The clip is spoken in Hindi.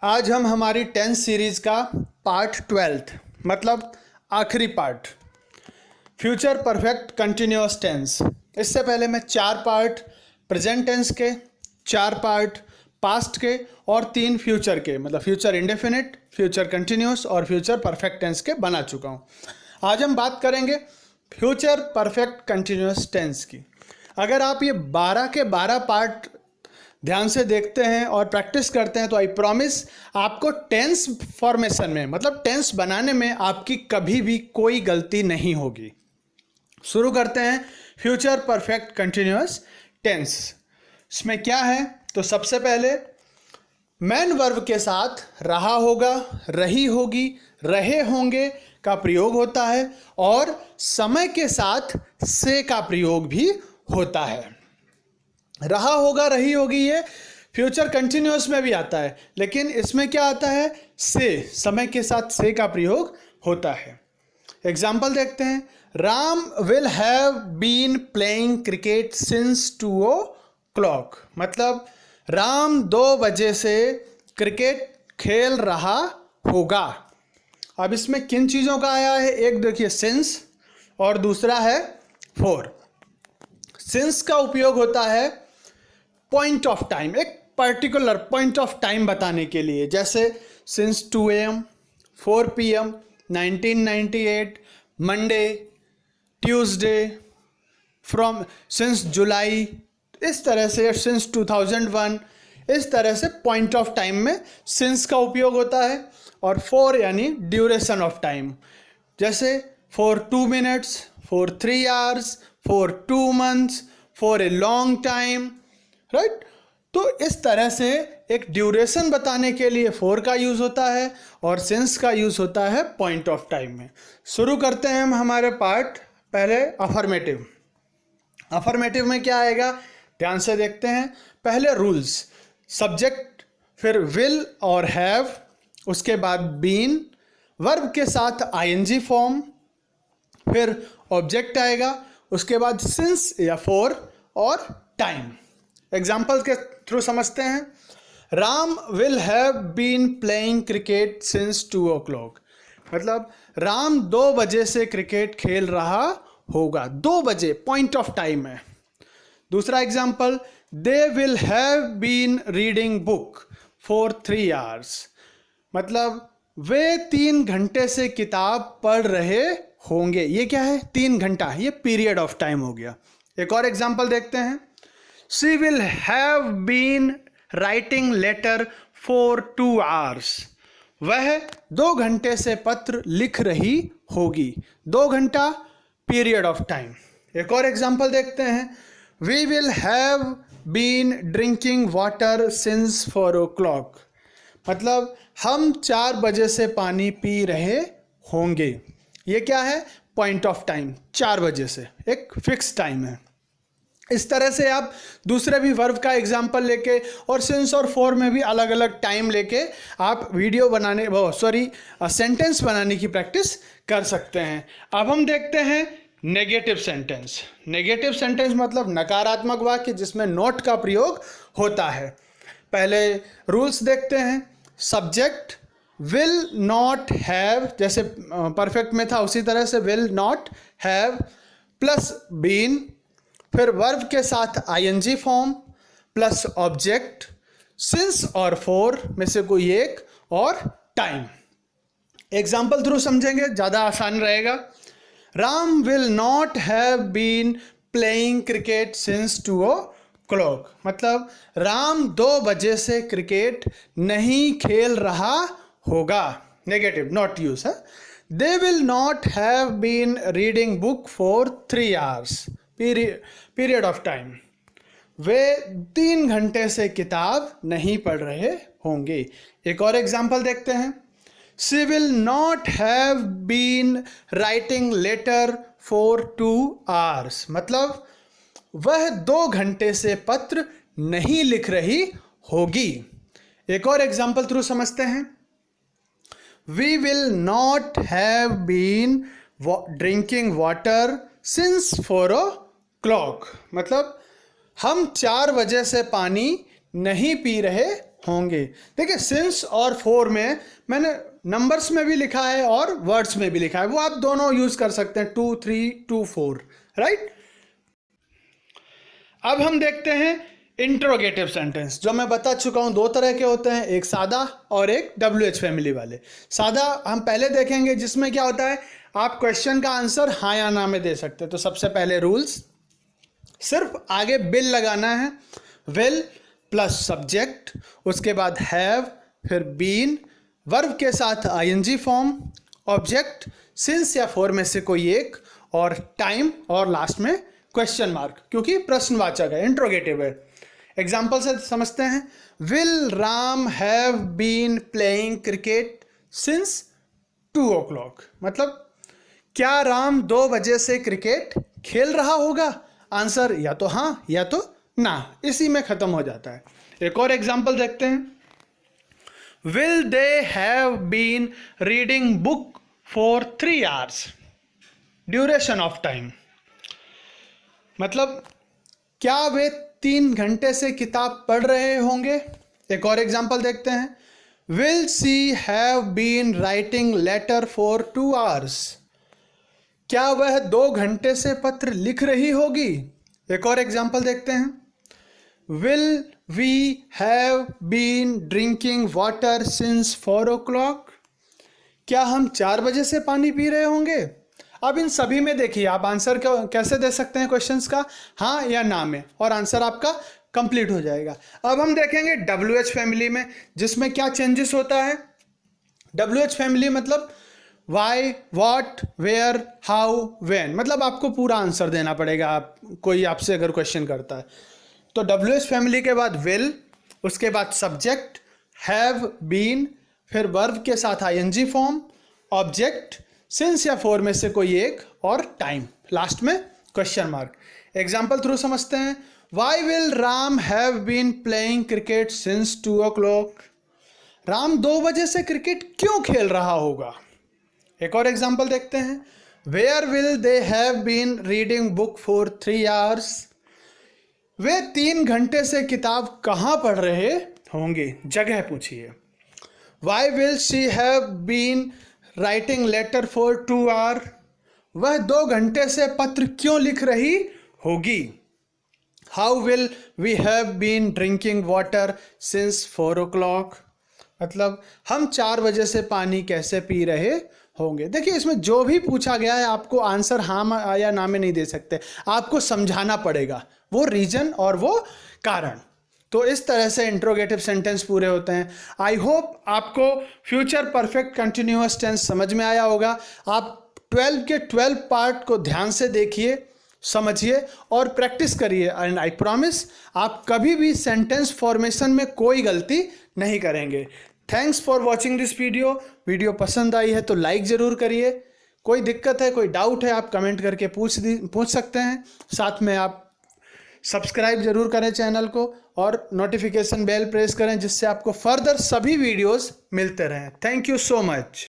आज हम हमारी 10th सीरीज का पार्ट 12th मतलब आखिरी part future perfect continuous tense. इससे पहले मैं 4 पार्ट प्रेजेंट टेंस के, 4 पार्ट पास्ट के और 3 फ्यूचर के मतलब फ्यूचर इंडेफिनिट, फ्यूचर कंटिन्यूअस और फ्यूचर परफेक्ट टेंस के बना चुका हूँ। आज हम बात करेंगे फ्यूचर परफेक्ट कंटिन्यूअस टेंस की। अगर आप ये 12 के 12 पार्ट ध्यान से देखते हैं और प्रैक्टिस करते हैं तो आई प्रॉमिस आपको टेंस फॉर्मेशन में मतलब टेंस बनाने में आपकी कभी भी कोई गलती नहीं होगी। शुरू करते हैं फ्यूचर परफेक्ट कंटिन्यूअस टेंस। इसमें क्या है तो सबसे पहले मैन वर्ब के साथ रहा होगा, रही होगी, रहे होंगे का प्रयोग होता है और समय के साथ से का प्रयोग भी होता है। रहा होगा, रही होगी ये फ्यूचर कंटिन्यूअस में भी आता है, लेकिन इसमें क्या आता है से, समय के साथ से का प्रयोग होता है। एग्जाम्पल देखते हैं। Ram will have been playing cricket since 2 o'clock मतलब राम 2 बजे से क्रिकेट खेल रहा होगा। अब इसमें किन चीज़ों का आया है, एक देखिए सिंस और दूसरा है फॉर। सिंस का उपयोग होता है पॉइंट ऑफ टाइम, एक पर्टिकुलर पॉइंट ऑफ टाइम बताने के लिए, जैसे since 2 AM, 4 PM, 1998, Monday, Tuesday, from since जुलाई, इस तरह से सिंस 2001, इस तरह से पॉइंट ऑफ टाइम में सिंस का उपयोग होता है। और फॉर यानी ड्यूरेशन ऑफ टाइम, जैसे for 2 minutes, for 3 hours, for 2 months, for a long time, right. तो इस तरह से एक ड्यूरेशन बताने के लिए फॉर का यूज़ होता है और सिंस का यूज़ होता है पॉइंट ऑफ टाइम में। शुरू करते हैं हम हमारे पार्ट। पहले अफर्मेटिव। अफर्मेटिव में क्या आएगा ध्यान से देखते हैं। पहले रूल्स, सब्जेक्ट, फिर विल और हैव, उसके बाद बीन, वर्ब के साथ ING फॉर्म, फिर ऑब्जेक्ट आएगा, उसके बाद सिंस या फॉर और टाइम। एग्जाम्पल के थ्रू समझते हैं। Ram will have been playing cricket since 2 o'clock मतलब राम 2 बजे से क्रिकेट खेल रहा होगा। 2 बजे पॉइंट ऑफ टाइम है। दूसरा example, they will have been reading book for 3 hours मतलब वे 3 घंटे से किताब पढ़ रहे होंगे। ये क्या है 3 घंटा, ये पीरियड ऑफ टाइम हो गया। एक और एग्जाम्पल देखते हैं। She will have been writing letter for 2 hours वह 2 घंटे से पत्र लिख रही होगी। 2 घंटा पीरियड ऑफ टाइम। एक और एग्जाम्पल देखते हैं। We will have been drinking water since 4 o'clock मतलब हम 4 बजे से पानी पी रहे होंगे। ये क्या है पॉइंट ऑफ टाइम, 4 बजे से, एक फिक्स टाइम है। इस तरह से आप दूसरे भी वर्ब का एग्जाम्पल लेके और सिंस और फॉर में भी अलग अलग टाइम लेके आप वीडियो बनाने सेंटेंस बनाने की प्रैक्टिस कर सकते हैं। अब हम देखते हैं नेगेटिव सेंटेंस। नेगेटिव सेंटेंस मतलब नकारात्मक वाक्य जिसमें नॉट का प्रयोग होता है। पहले रूल्स देखते हैं। सब्जेक्ट विल नॉट हैव, जैसे परफेक्ट में था उसी तरह से will not have plus been, फिर वर्ब के साथ ING form plus object, since और फॉर में से कोई एक और टाइम। एग्जाम्पल थ्रू समझेंगे ज़्यादा आसान रहेगा। Ram will not have been playing cricket since 2 o'clock मतलब राम 2 बजे से क्रिकेट नहीं खेल रहा होगा। नेगेटिव नॉट यूज है। They will not have been reading book for 3 hours period of time वे 3 घंटे से किताब नहीं पढ़ रहे होंगे। एक और एग्जाम्पल देखते हैं। She will not have been writing letter for 2 hours मतलब वह 2 घंटे से पत्र नहीं लिख रही होगी। एक और एग्जाम्पल थ्रू समझते हैं। We will not have been drinking water since 4 o'clock मतलब हम 4 बजे से पानी नहीं पी रहे होंगे। देखिए सिंस और फॉर में मैंने नंबर्स में भी लिखा है और वर्ड्स में भी लिखा है, वो आप दोनों यूज कर सकते हैं, 2, 3, 2, 4, राइट। अब हम देखते हैं इंट्रोगेटिव सेंटेंस, जो मैं बता चुका हूं 2 तरह के होते हैं, एक सादा और एक WH फैमिली वाले। सादा हम पहले देखेंगे, जिसमें क्या होता है, आप क्वेश्चन का आंसर हाँ या ना में दे सकते हैं। तो सबसे पहले रूल्स, सिर्फ आगे बिल लगाना है, विल प्लस सब्जेक्ट, उसके बाद हैव, फिर बीन, वर्ब के साथ ING फॉर्म, ऑब्जेक्ट सिंस या फॉर में से कोई एक, और टाइम, और लास्ट में क्वेश्चन मार्क, क्योंकि प्रश्नवाचक है, इंट्रोगेटिव है। एग्जाम्पल से समझते हैं, will Ram have been playing cricket since 2 o'clock, मतलब क्या राम 2 बजे से क्रिकेट खेल रहा होगा? आंसर या तो हाँ या तो ना, इसी में खत्म हो जाता है। एक और एग्जाम्पल देखते हैं, will they have been reading book for 3 hours, duration of time, मतलब क्या वे 3 घंटे से किताब पढ़ रहे होंगे। एक और एग्जाम्पल देखते हैं, will she have been writing letter for 2 hours, क्या वह 2 घंटे से पत्र लिख रही होगी। एक और एग्जाम्पल देखते हैं, will we have been drinking water since 4 o'clock, क्या हम 4 बजे से पानी पी रहे होंगे। अब इन सभी में देखिए आप आंसर कैसे दे सकते हैं क्वेश्चंस का, हाँ या ना में, और आंसर आपका कंप्लीट हो जाएगा। अब हम देखेंगे WH फैमिली में, जिसमें क्या चेंजेस होता है। WH फैमिली मतलब why, what, where, how, when, मतलब आपको पूरा आंसर देना पड़ेगा। आप कोई आपसे अगर क्वेश्चन करता है तो WH फैमिली के बाद विल, उसके बाद सब्जेक्ट, हैव, बीन, फिर वर्ब के साथ ING फॉर्म, ऑब्जेक्ट सिंस या फॉर में से कोई एक, और टाइम, लास्ट में क्वेश्चन मार्क। एग्जाम्पल थ्रू समझते हैं, why will Ram have been playing cricket since 2 o'clock, Ram 2 बजे से क्रिकेट क्यों खेल रहा होगा। एक और एग्जाम्पल देखते हैं, where will they have been reading book for 3 hours, वे 3 घंटे से किताब कहाँ पढ़ रहे होंगे, जगह पूछिए। Why will she have been writing letter for 2 hours, वह 2 घंटे से पत्र क्यों लिख रही होगी। How will we have been drinking water since 4 o'clock, मतलब हम 4 बजे से पानी कैसे पी रहे होंगे। देखिए इसमें जो भी पूछा गया है आपको आंसर हाँ या ना में नहीं दे सकते, आपको समझाना पड़ेगा वो रीजन और वो कारण। तो इस तरह से इंट्रोगेटिव सेंटेंस पूरे होते हैं। आई होप आपको फ्यूचर परफेक्ट कंटिन्यूअस टेंस समझ में आया होगा। आप 12 के 12 पार्ट को ध्यान से देखिए, समझिए और प्रैक्टिस करिए, एंड आई प्रॉमिस आप कभी भी सेंटेंस फॉर्मेशन में कोई गलती नहीं करेंगे। Thanks for watching this video पसंद आई है तो लाइक ज़रूर करिए। कोई दिक्कत है, कोई डाउट है, आप कमेंट करके पूछ सकते हैं। साथ में आप सब्सक्राइब जरूर करें चैनल को और नोटिफिकेशन बेल प्रेस करें, जिससे आपको फर्दर सभी वीडियोस मिलते रहें। Thank you so much.